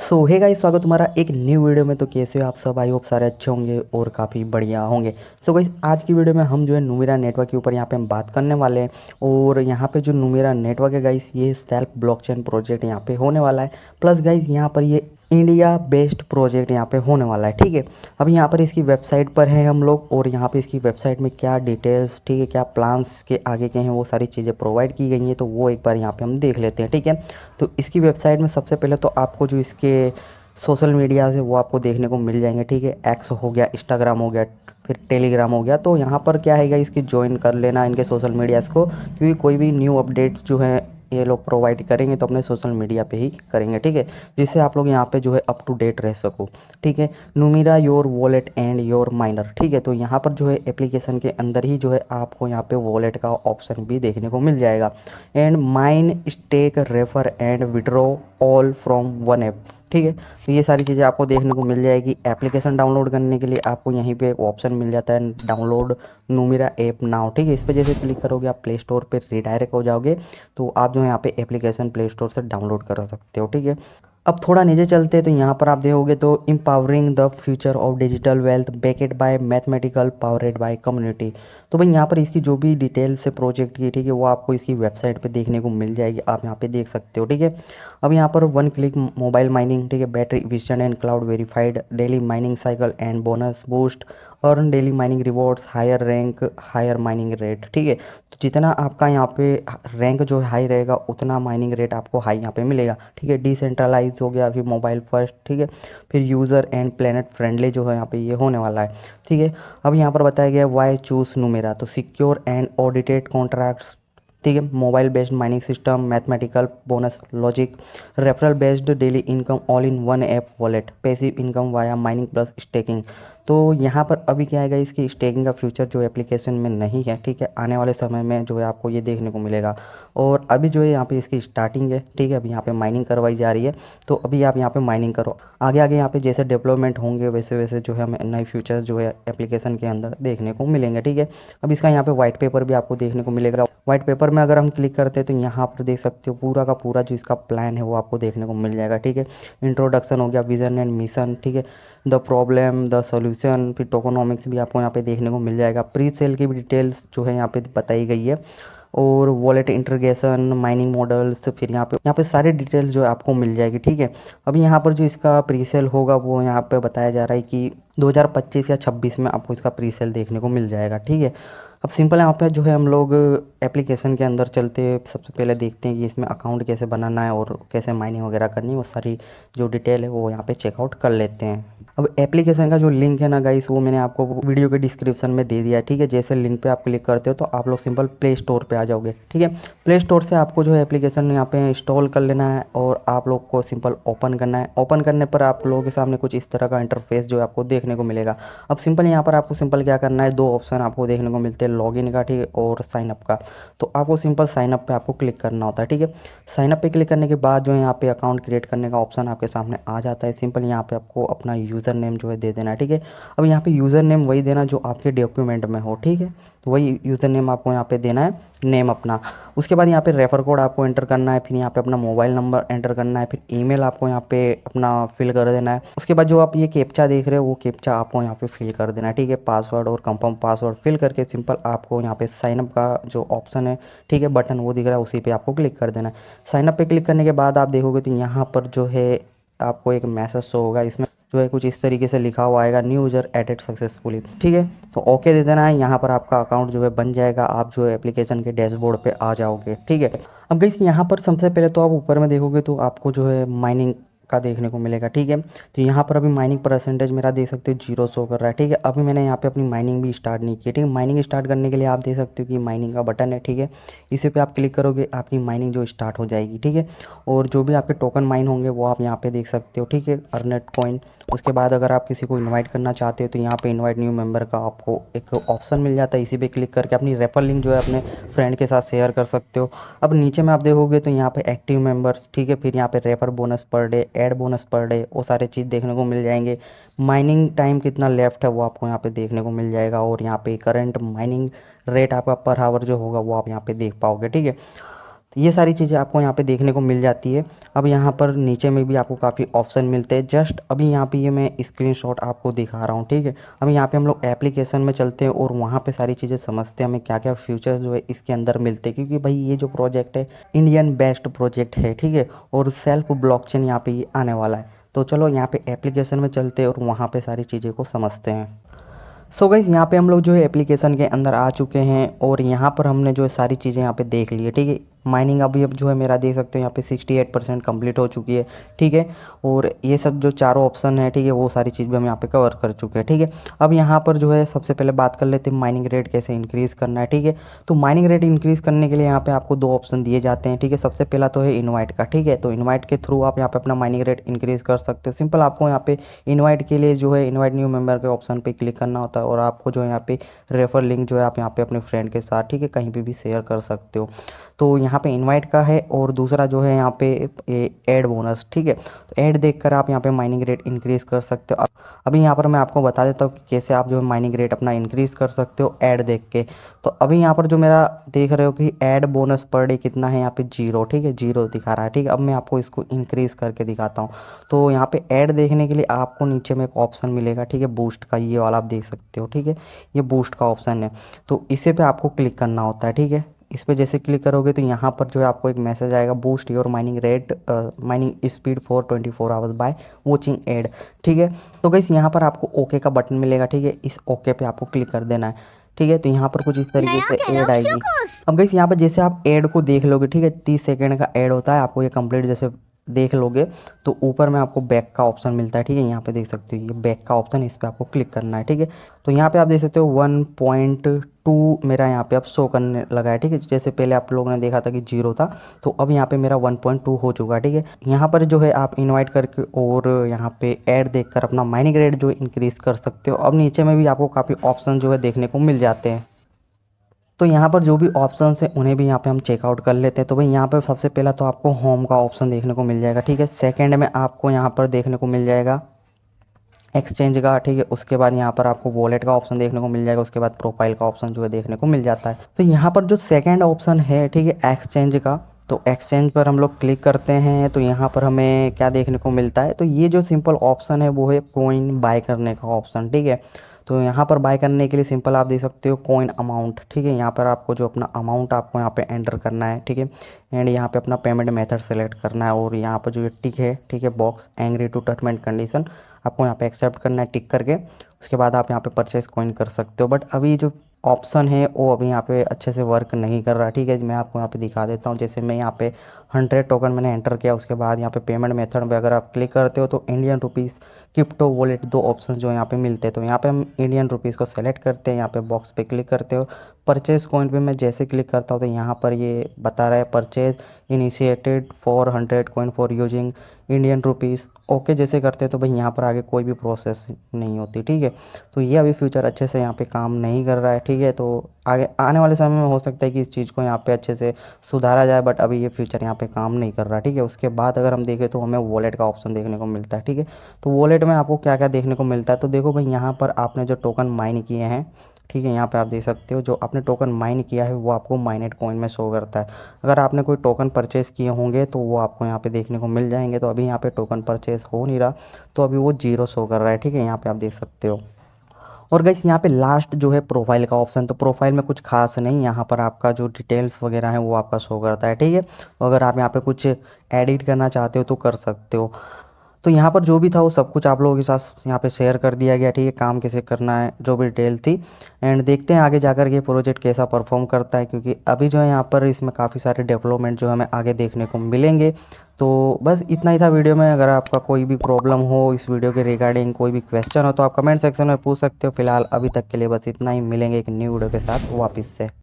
सो hey guys, स्वागत तुम्हारा एक न्यू वीडियो में। तो कैसे हो आप सब? आई होप सारे अच्छे होंगे और काफ़ी बढ़िया होंगे। सो गाइस, आज की वीडियो में हम जो है नुमेरा नेटवर्क के ऊपर यहाँ पे हम बात करने वाले हैं। और यहाँ पे जो नुमेरा नेटवर्क है गाइस, ये सेल्फ ब्लॉकचेन प्रोजेक्ट यहाँ पे होने वाला है। प्लस गाइस यहाँ पर ये इंडिया बेस्ड प्रोजेक्ट यहाँ पे होने वाला है। ठीक है, अब यहाँ पर इसकी वेबसाइट पर हैं हम लोग, और यहाँ पे इसकी वेबसाइट में क्या डिटेल्स, ठीक है, क्या प्लान्स के आगे के हैं, वो सारी चीज़ें प्रोवाइड की गई हैं। तो वो एक बार यहाँ पे हम देख लेते हैं। ठीक है, तो इसकी वेबसाइट में सबसे पहले तो आपको जो इसके सोशल मीडिया है वो आपको देखने को मिल जाएंगे। ठीक है, एक्स हो गया, इंस्टाग्राम हो गया, फिर टेलीग्राम हो गया। तो यहाँ पर क्या है, इसकी ज्वाइन कर लेना इनके सोशल मीडियाज़ को, क्योंकि कोई भी न्यू अपडेट्स जो है ये लोग प्रोवाइड करेंगे तो अपने सोशल मीडिया पे ही करेंगे। ठीक है, जिससे आप लोग यहाँ पे जो है अप टू डेट रह सको। ठीक है, नुमेरा your wallet and your miner. ठीक है, तो यहाँ पर जो है एप्लीकेशन के अंदर ही जो है आपको यहाँ पे वॉलेट का ऑप्शन भी देखने को मिल जाएगा। And mine stake refer and withdraw all from one app. ठीक है, तो ये सारी चीज़ें आपको देखने को मिल जाएगी। एप्लीकेशन डाउनलोड करने के लिए आपको यहीं पे एक ऑप्शन मिल जाता है, डाउनलोड नुमेरा ऐप नाउ। ठीक है, इस पर जैसे क्लिक करोगे आप प्ले स्टोर पे रिडायरेक्ट हो जाओगे, तो आप जो है यहाँ पे एप्लीकेशन प्ले स्टोर से डाउनलोड कर सकते हो। ठीक है, अब थोड़ा नीचे चलते हैं तो यहाँ पर आप देखोगे तो empowering the future of digital wealth backed by mathematical powered by community. तो भाई यहाँ पर इसकी जो भी डिटेल्स है प्रोजेक्ट की, ठीक है, वो आपको इसकी वेबसाइट पे देखने को मिल जाएगी, आप यहाँ पे देख सकते हो। ठीक है, अब यहाँ पर वन क्लिक मोबाइल माइनिंग, ठीक है, battery efficient and cloud verified daily mining cycle and bonus boost earn daily mining rewards higher rank higher mining rate. ठीक है, तो जितना आपका यहाँ पे रैंक जो हाई रहेगा उतना माइनिंग रेट आपको हाई यहाँ पे मिलेगा। ठीक है, डिसेंट्रलाइज हो गया, फिर मोबाइल फर्स्ट, ठीक है, फिर यूज़र एंड प्लेनेट फ्रेंडली जो है यहाँ पे ये होने वाला है। ठीक है, अब यहाँ पर बताया गया वाई चूज नुमेरा, तो सिक्योर एंड ऑडिटेड कॉन्ट्रैक्ट्स, ठीक है, mobile based mining system, mathematical bonus logic, referral based daily income all in one app wallet, passive income via mining plus staking. तो यहाँ पर अभी क्या आएगा, इसकी स्टेकिंग का फ्यूचर जो एप्लीकेशन में नहीं है। ठीक है, आने वाले समय में जो है आपको ये देखने को मिलेगा। और अभी जो है यहाँ पे इसकी स्टार्टिंग है। ठीक है, अभी यहाँ पे माइनिंग करवाई जा रही है, तो अभी आप यहाँ पे माइनिंग करो। आगे आगे यहाँ पे जैसे डेवलपमेंट होंगे वैसे वैसे जो है हमें नए फीचर्स जो है एप्लीकेशन के अंदर देखने को मिलेंगे। ठीक है, अब इसका यहाँ पे वाइट पेपर भी आपको देखने को मिलेगा। वाइट पेपर में अगर हम क्लिक करते हैं तो यहाँ पर देख सकते हो पूरा का पूरा जो इसका प्लान है वो आपको देखने को मिल जाएगा। ठीक है, इंट्रोडक्शन हो गया, विजन एंड मिशन, ठीक है, द प्रॉब्लम द सॉल्यूशन, फिर टोकोनॉमिक्स भी आपको यहाँ पे देखने को मिल जाएगा। प्री सेल की भी डिटेल्स जो है यहाँ पे बताई गई है, और वॉलेट इंटीग्रेशन, माइनिंग मॉडल्स, फिर यहाँ पे सारी डिटेल्स जो है आपको मिल जाएगी। ठीक है, अभी यहाँ पर जो इसका प्री सेल होगा वो यहाँ पे बताया जा रहा है कि 2025 या 26 में आपको इसका प्री सेल देखने को मिल जाएगा। ठीक है, अब सिंपल यहाँ पे जो है हम लोग एप्लीकेशन के अंदर चलते सबसे पहले देखते हैं कि इसमें अकाउंट कैसे बनाना है और कैसे माइनिंग वगैरह करनी है, वो सारी जो डिटेल है वो यहाँ पे चेकआउट कर लेते हैं। अब एप्लीकेशन का जो लिंक है ना गाइस, वो मैंने आपको वीडियो के डिस्क्रिप्शन में दे दिया है। ठीक है, जैसे लिंक पे आप क्लिक करते हो तो आप लोग सिंपल प्ले स्टोर पे आ जाओगे। ठीक है, प्ले स्टोर से आपको जो है एप्लीकेशन यहाँ पे इंस्टॉल कर लेना है, और आप लोग को सिंपल ओपन करना है। ओपन करने पर आप लोगों के सामने कुछ इस तरह का इंटरफेस जो है आपको देखने को मिलेगा। अब सिंपल यहाँ पर आपको सिंपल क्या करना है, दो ऑप्शन आपको देखने को मिलते हैं, लॉगिन का, ठीक है, और साइनअप का। तो आपको सिंपल साइनअप पे आपको क्लिक करना होता है। ठीक है, साइनअप पे क्लिक करने के बाद जो है यहाँ पे अकाउंट क्रिएट करने का ऑप्शन आपके सामने आ जाता है। सिंपल यहाँ पे आपको अपना यूज़र नेम जो है दे देना है। ठीक है, अब यहाँ पे यूज़र नेम वही देना जो आपके डॉक्यूमेंट में हो। ठीक है, तो वही यूज़र नेम आपको यहाँ पे देना है, नेम अपना। उसके बाद यहाँ पे रेफर कोड आपको एंटर करना है, फिर यहाँ पे अपना मोबाइल नंबर एंटर करना है, फिर ईमेल आपको यहाँ पे अपना फिल कर देना है। उसके बाद जो आप ये कैप्चा देख रहे हो वो कैप्चा आपको यहाँ पे फिल कर देना है। ठीक है, पासवर्ड और कंफर्म पासवर्ड फिल करके सिंपल आपको यहाँ पे साइनअप का जो ऑप्शन है, ठीक है, बटन वो दिख रहा है, उसी पे आपको क्लिक कर देना है। साइनअप पे क्लिक करने के बाद आप देखोगे तो यहाँ पर जो है आपको एक मैसेज शो होगा, इसमें जो है कुछ इस तरीके से लिखा हुआ आएगा, न्यू यूजर एडेड सक्सेसफुली। ठीक है, तो ओके दे देना है। यहाँ पर आपका अकाउंट जो है बन जाएगा, आप जो है एप्लीकेशन के डैशबोर्ड पे आ जाओगे। ठीक है, अब गाइस यहाँ पर सबसे पहले तो आप ऊपर में देखोगे तो आपको जो है माइनिंग का देखने को मिलेगा। ठीक है, तो यहाँ पर अभी माइनिंग परसेंटेज मेरा देख सकते हो 0 शो कर रहा है। ठीक है, अभी मैंने यहाँ पे अपनी माइनिंग भी स्टार्ट नहीं की। ठीक है, माइनिंग स्टार्ट करने के लिए आप देख सकते हो कि माइनिंग का बटन है। ठीक है, इसी पे आप क्लिक करोगे आपकी माइनिंग जो स्टार्ट हो जाएगी। ठीक है, और जो भी आपके टोकन माइन होंगे वो आप यहाँ पे देख सकते हो। ठीक है, अर्नेट कॉइन। उसके बाद अगर आप किसी को इनवाइट करना चाहते हो तो यहाँ पे इनवाइट न्यू मेंबर का आपको एक ऑप्शन मिल जाता है, इसी पे क्लिक करके अपनी रेफर लिंक जो है अपने फ्रेंड के साथ शेयर कर सकते हो। अब नीचे में आप देखोगे तो यहाँ पे एक्टिव मेंबर्स, ठीक है, फिर यहाँ पे refer bonus per day, add bonus per day, वो सारे चीज़ देखने को मिल जाएंगे। माइनिंग टाइम कितना लेफ्ट है वो आपको यहाँ पे देखने को मिल जाएगा, और यहाँ पे करंट माइनिंग रेट आपका पर आवर जो होगा वो आप यहाँ पे देख पाओगे। ठीक है, तो ये सारी चीज़ें आपको यहाँ पे देखने को मिल जाती है। अब यहाँ पर नीचे में भी आपको काफ़ी ऑप्शन मिलते हैं। जस्ट अभी यहाँ पे ये मैं स्क्रीनशॉट आपको दिखा रहा हूँ, ठीक है। अब यहाँ पे हम लोग एप्लीकेशन में चलते हैं और वहाँ पे सारी चीज़ें समझते हैं हमें क्या क्या फीचर जो है इसके अंदर मिलते हैं, क्योंकि भाई ये जो प्रोजेक्ट है इंडियन बेस्ड प्रोजेक्ट है, ठीक है। और सेल्फ ब्लॉकचेन यहाँ पे ये आने वाला है। तो चलो यहाँ पे एप्लीकेशन में चलते हैं और वहाँ पे सारी चीज़ें को समझते हैं। सो गाइस यहाँ पे हम लोग जो है एप्लीकेशन के अंदर आ चुके हैं और यहाँ पर हमने जो है सारी चीज़ें यहाँ पे देख ली है, ठीक है। माइनिंग अभी अब जो है मेरा देख सकते हो यहाँ पे 68% कंप्लीट हो चुकी है, ठीक है। और ये सब जो चारों ऑप्शन है, ठीक है, वो सारी चीज़ भी हम यहाँ पे कवर कर चुके हैं, ठीक है। अब यहाँ पर जो है सबसे पहले बात कर लेते हैं माइनिंग रेट कैसे इंक्रीज़ करना है, ठीक है। तो माइनिंग रेट इंक्रीज़ करने के लिए यहाँ पे आपको दो ऑप्शन दिए जाते हैं, ठीक है। सबसे पहला तो है इनवाइट का, ठीक है। तो इनवाइट के थ्रू आप यहाँ पे अपना माइनिंग रेट इंक्रीज़ कर सकते हो। सिंपल आपको यहाँ पे इनवाइट के लिए जो है इनवाइट न्यू मेंबर के ऑप्शन पे क्लिक करना होता है और आपको जो है यहाँ पे रेफर लिंक जो है आप यहाँ पे अपने फ्रेंड के साथ, ठीक है, कहीं पे भी शेयर कर सकते हो। तो यहाँ पे इनवाइट का है और दूसरा जो है यहाँ पे ऐड बोनस, ठीक है। तो ऐड देखकर आप यहाँ पे माइनिंग रेट इंक्रीज़ कर सकते हो। अभी यहाँ पर मैं आपको बता देता हूँ कि कैसे आप जो है माइनिंग रेट अपना इंक्रीज़ कर सकते हो ऐड देख के। तो अभी यहाँ पर जो मेरा देख रहे हो कि ऐड बोनस पर डे कितना है, यहाँ पे 0, ठीक है, 0 दिखा रहा है, ठीक है। अब मैं आपको इसको इंक्रीज़ करके दिखाता हूँ। तो यहाँ पे ऐड देखने के लिए आपको नीचे में एक ऑप्शन मिलेगा, ठीक है, बूस्ट का, ये वाला आप देख सकते हो, ठीक है। ये बूस्ट का ऑप्शन है, तो इसे पे आपको क्लिक करना होता है, ठीक है। इस पे जैसे क्लिक करोगे तो यहाँ पर जो है आपको एक मैसेज आएगा, boost your mining rate mining speed for 24 hours by watching ad, ठीक है। तो गाइस यहाँ पर आपको ओके का बटन मिलेगा, ठीक है। इस ओके पे आपको क्लिक कर देना है, ठीक है। तो यहाँ पर कुछ इस तरीके से ऐड आएगी। अब गाइस यहाँ पर जैसे आप ऐड को देख लोगे, ठीक है, 30 सेकंड का ऐड होता है, आपको ये कंप्लीट जैसे देख लोगे तो ऊपर में आपको बैक का ऑप्शन मिलता है, ठीक है। यहाँ पे देख सकते हो ये बैक का ऑप्शन, इस पे आपको क्लिक करना है, ठीक है। तो यहाँ पे आप देख सकते हो 1.2 मेरा यहाँ पे अब शो करने लगा है, ठीक है। जैसे पहले आप लोगों ने देखा था कि 0 था, तो अब यहाँ पे मेरा 1.2 हो चुका है, ठीक है। यहाँ पर जो है आप इनवाइट करके और यहाँ पे ऐड देखकर अपना माइनिंग रेट जो इंक्रीज कर सकते हो। अब नीचे में भी आपको काफ़ी ऑप्शन जो है देखने को मिल जाते हैं। तो यहाँ पर जो भी ऑप्शंस हैं उन्हें भी यहाँ पे हम चेकआउट कर लेते हैं। तो भाई यहाँ पर सबसे पहला तो आपको होम का ऑप्शन देखने को मिल जाएगा, ठीक है। सेकंड में आपको यहाँ पर देखने को मिल जाएगा एक्सचेंज का, ठीक है। उसके बाद यहाँ पर आपको वॉलेट का ऑप्शन देखने को मिल जाएगा। उसके बाद प्रोफाइल का ऑप्शन जो है देखने को मिल जाता है। तो यहाँ पर जो सेकेंड ऑप्शन है, ठीक है, एक्सचेंज का, तो एक्सचेंज पर हम लोग क्लिक करते हैं तो यहाँ पर हमें क्या देखने को मिलता है, तो ये जो सिंपल ऑप्शन है वो है कॉइन बाय करने का ऑप्शन, ठीक है। तो यहाँ पर बाय करने के लिए सिंपल आप देख सकते हो कॉइन अमाउंट, ठीक है। यहाँ पर आपको जो अपना अमाउंट आपको यहाँ पे एंटर करना है, ठीक है। एंड यहाँ पे अपना पेमेंट मेथड सेलेक्ट करना है और यहाँ पर जो ये टिक है, ठीक है, box agree to term and condition, आपको यहाँ पे एक्सेप्ट करना है टिक करके। उसके बाद आप यहाँ पे परचेस कॉइन कर सकते हो। बट अभी जो ऑप्शन है वो अभी यहाँ पे अच्छे से वर्क नहीं कर रहा, ठीक है। मैं आपको यहाँ पे दिखा देता हूँ। जैसे मैं यहाँ पे 100 टोकन मैंने एंटर किया, उसके बाद यहाँ पे पेमेंट मेथड में अगर आप क्लिक करते हो तो इंडियन रुपीज़, क्रिप्टो वॉलेट, दो ऑप्शन जो यहाँ पे मिलते हैं। तो यहाँ पे हम इंडियन रुपीज़ को सेलेक्ट करते हैं, यहाँ पे बॉक्स पे क्लिक करते हो। परचेज कॉइन पे मैं जैसे क्लिक करता हूँ तो यहाँ पर ये बता रहा है purchase initiated for 100 coin for using Indian rupees. Okay जैसे करते हैं तो भाई यहाँ पर आगे कोई भी प्रोसेस नहीं होती, ठीक है। तो ये अभी फ्यूचर अच्छे से यहाँ पे काम नहीं कर रहा है, ठीक है। तो आगे आने वाले समय में हो सकता है कि इस चीज़ को यहाँ पे अच्छे से सुधारा जाए, बट अभी ये फ्यूचर यहाँ पे काम नहीं कर रहा, ठीक है। उसके बाद अगर हम देखें तो हमें वॉलेट का ऑप्शन देखने को मिलता है, ठीक है। तो वॉलेट में आपको क्या क्या देखने को मिलता है, तो देखो भाई यहाँ पर आपने जो टोकन माइन किए हैं, ठीक है, यहाँ पे आप देख सकते हो जो आपने टोकन माइन किया है वो आपको माइनेट कॉइन में शो करता है। अगर आपने कोई टोकन परचेज़ किए होंगे तो वो आपको यहाँ पे देखने को मिल जाएंगे। तो अभी यहाँ पे टोकन परचेज़ हो नहीं रहा, तो अभी वो 0 शो कर रहा है, ठीक है, यहाँ पे आप देख सकते हो। और गाइस यहाँ पे लास्ट जो है प्रोफाइल का ऑप्शन, तो प्रोफाइल में कुछ खास नहीं, यहाँ पर आपका जो डिटेल्स वगैरह है वो आपका शो करता है, ठीक है। तो अगर आप यहाँ पे कुछ एडिट करना चाहते हो तो कर सकते हो। तो यहाँ पर जो भी था वो सब कुछ आप लोगों के साथ यहाँ पे शेयर कर दिया गया, ठीक है, काम कैसे करना है जो भी डिटेल थी। एंड देखते हैं आगे जाकर के प्रोजेक्ट कैसा परफॉर्म करता है, क्योंकि अभी जो है यहाँ पर इसमें काफ़ी सारे डेवलपमेंट जो हमें आगे देखने को मिलेंगे। तो बस इतना ही था वीडियो में। अगर आपका कोई भी प्रॉब्लम हो इस वीडियो के रिगार्डिंग, कोई भी क्वेश्चन हो तो आप कमेंट सेक्शन में पूछ सकते हो। फिलहाल अभी तक के लिए बस इतना ही, मिलेंगे एक न्यू वीडियो के साथ वापस से।